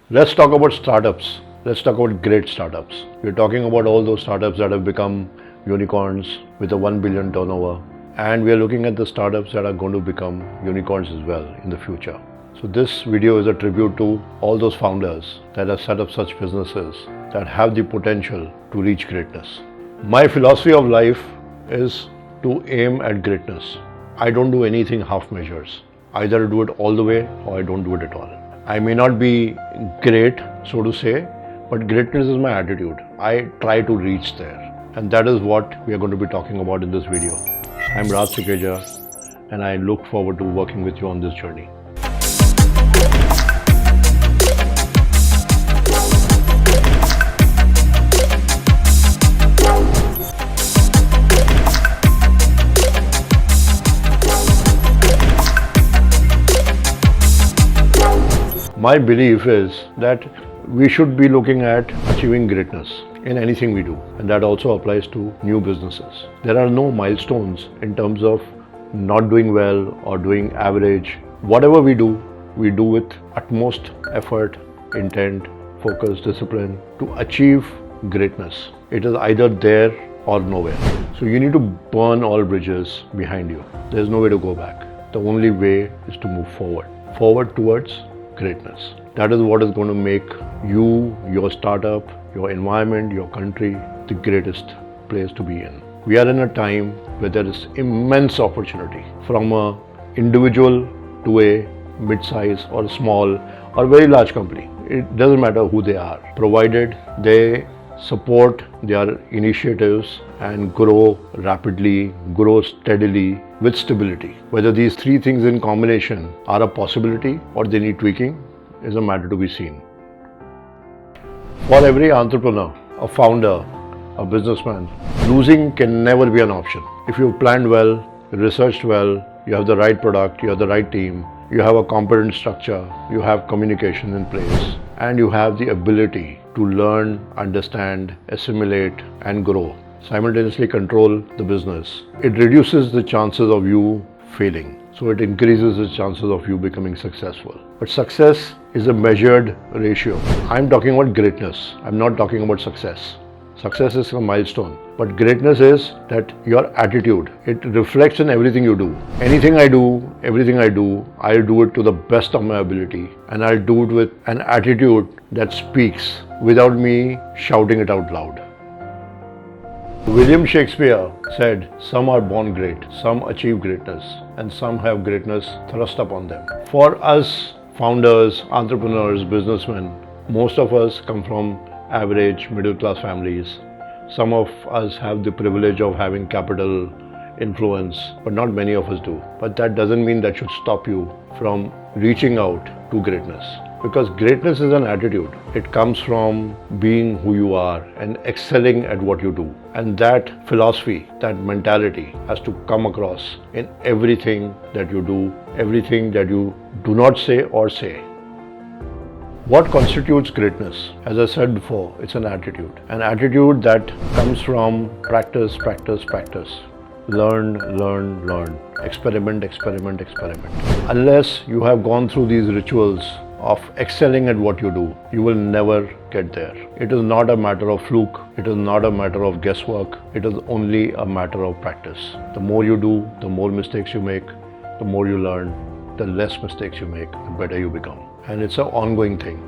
Let's talk about startups. Let's talk about great startups. We're talking about all those startups that have become unicorns with a 1 billion turnover. And we are looking at the startups that are going to become unicorns as well in the future. So this video is a tribute to all those founders that have set up such businesses that have the potential to reach greatness. My philosophy of life is to aim at greatness. I don't do anything half measures. Either do it all the way or I don't do it at all. I may not be great, so to say, but greatness is my attitude. I try to reach there. And that is what we are going to be talking about in this video. I'm Raj Sukeja and I look forward to working with you on this journey. My belief is that we should be looking at achieving greatness in anything we do, and that also applies to new businesses. There are no milestones in terms of not doing well or doing average. Whatever we do with utmost effort, intent, focus, discipline to achieve greatness. It is either there or nowhere. So you need to burn all bridges behind you. There's no way to go back. The only way is to move forward towards greatness. That is what is going to make you, your startup, your environment, your country the greatest place to be in. We are in a time where there is immense opportunity from an individual to a mid-size or small or very large company. It doesn't matter who they are, provided they support their initiatives and grow rapidly, grow steadily with stability. Whether these three things in combination are a possibility or they need tweaking is a matter to be seen. For every entrepreneur, a founder, a businessman, losing can never be an option. If you've planned well, researched well, you have the right product, you have the right team, you have a competent structure, you have communication in place, and you have the ability to learn, understand, assimilate, and grow. Simultaneously control the business. It reduces the chances of you failing. So it increases the chances of you becoming successful. But success is a measured ratio. I'm talking about greatness. I'm not talking about success. Success is a milestone. But greatness is that your attitude, it reflects in everything you do. Anything I do, everything I do, I'll do it to the best of my ability. And I'll do it with an attitude that speaks without me shouting it out loud. William Shakespeare said, "Some are born great, some achieve greatness, and some have greatness thrust upon them." For us, founders, entrepreneurs, businessmen, most of us come from average middle class families. Some of us have the privilege of having capital, influence, but not many of us do. But that doesn't mean that should stop you from reaching out to greatness. Because greatness is an attitude. It comes from being who you are and excelling at what you do. And that philosophy, that mentality has to come across in everything that you do, everything that you do not say or say. What constitutes greatness? As I said before, it's an attitude. An attitude that comes from practice, practice, practice. Learn, learn, learn. Experiment, experiment, experiment. Unless you have gone through these rituals of excelling at what you do, you will never get there. It is not a matter of fluke. It is not a matter of guesswork. It is only a matter of practice. The more you do, the more mistakes you make, the more you learn, the less mistakes you make, the better you become. And it's an ongoing thing.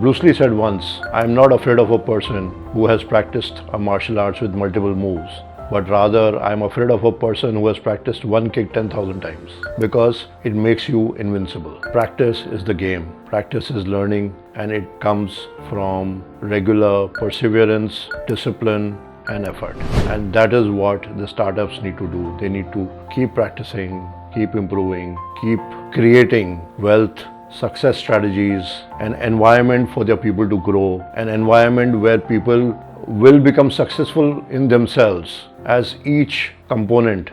Bruce Lee said once, "I am not afraid of a person who has practiced a martial arts with multiple moves, but rather I am afraid of a person who has practiced one kick 10,000 times, because it makes you invincible." Practice is the game. Practice is learning, and it comes from regular perseverance, discipline, and effort. And that is what the startups need to do. They need to keep practicing, keep improving, keep creating wealth, success strategies, an environment for their people to grow, an environment where people will become successful in themselves. As each component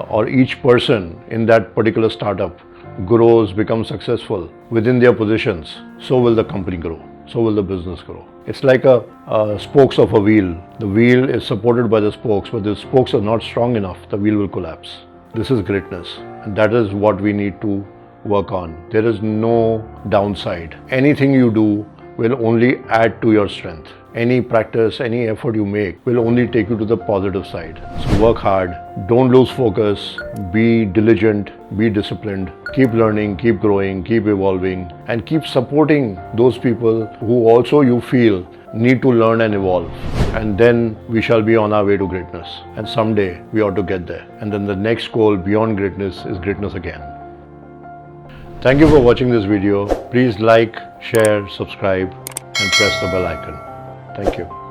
or each person in that particular startup grows, becomes successful within their positions, so will the company grow, so will the business grow. It's like a spokes of a wheel. The wheel is supported by the spokes, but the spokes are not strong enough, the wheel will collapse. This is greatness, and that is what we need to work on. There is no downside. Anything you do will only add to your strength. Any practice, any effort you make will only take you to the positive side. So work hard, don't lose focus, be diligent, be disciplined, keep learning, keep growing, keep evolving, and keep supporting those people who also you feel need to learn and evolve. And then we shall be on our way to greatness. And someday we ought to get there. And then the next goal beyond greatness is greatness again. Thank you for watching this video. Please like, share, subscribe, and press the bell icon. Thank you.